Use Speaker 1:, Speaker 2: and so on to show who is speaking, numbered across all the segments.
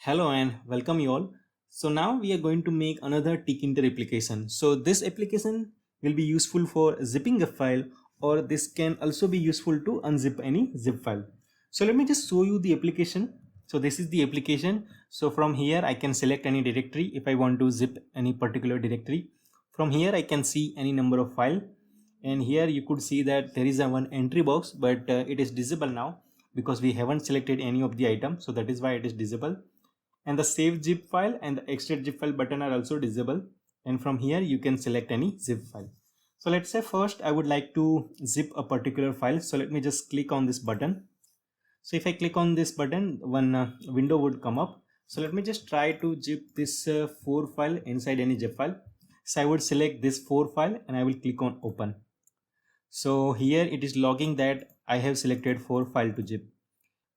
Speaker 1: Hello and welcome you all. So now we are going to make another Tkinter application. So this application will be useful for zipping a file, or this can also be useful to unzip any zip file. So let me just show you the application. So this is the application. So from here I can select any directory if I want to zip any particular directory. From here I can see any number of file, and here you could see that there is a one entry box, but it is disabled now because we haven't selected any of the item, so that is why it is disabled. And the save zip file and the extract zip file button are also disabled, and from here you can select any zip file. So let's say first I would like to zip a particular file, so let me just click on this button. So if I click on this button, one window would come up. So let me just try to zip this 4 file inside any zip file. So I would select this 4 file and I will click on open. So here it is logging that I have selected 4 file to zip.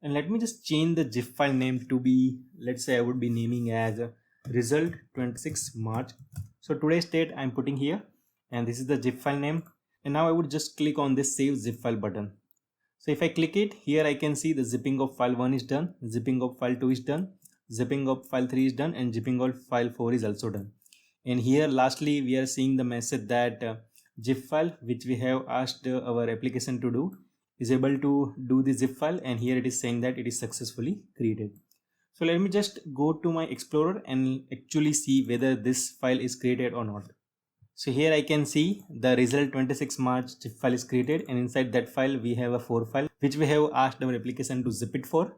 Speaker 1: And let me just change the zip file name to be, let's say I would be naming as result 26 March. So today's date I'm putting here, and this is the zip file name. And now I would just click on this save zip file button. So if I click it, here I can see the zipping of file 1 is done, zipping of file 2 is done, zipping of file 3 is done, and zipping of file 4 is also done. And here lastly we are seeing the message that zip file which we have asked our application to do is able to do the zip file, and here it is saying that it is successfully created. So let me just go to my Explorer and actually see whether this file is created or not. So here I can see the result 26 March zip file is created, and inside that file we have a 4 file which we have asked our application to zip it for.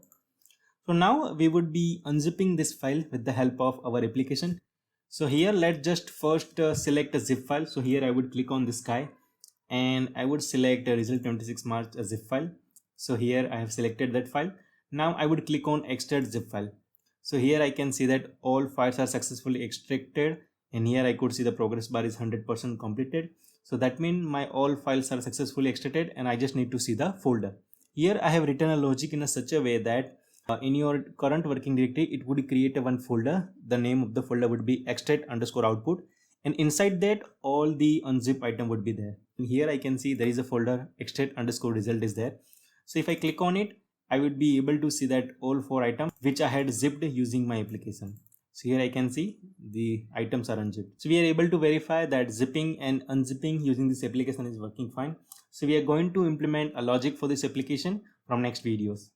Speaker 1: So now we would be unzipping this file with the help of our application. So here let's just first select a zip file. So here I would click on this guy and I would select result 26 March a zip file. So here I have selected that file. Now I would click on extract zip file. So here I can see that all files are successfully extracted, and here I could see the progress bar is 100% completed. So that means my all files are successfully extracted and I just need to see the folder. Here I have written a logic in such a way that in your current working directory it would create a one folder. The name of the folder would be extract_output, and inside that all the unzip item would be there. And here I can see there is a folder extract_result is there. So if I click on it, I would be able to see that all 4 items which I had zipped using my application. So here I can see the items are unzipped. So we are able to verify that zipping and unzipping using this application is working fine. So we are going to implement a logic for this application from next videos.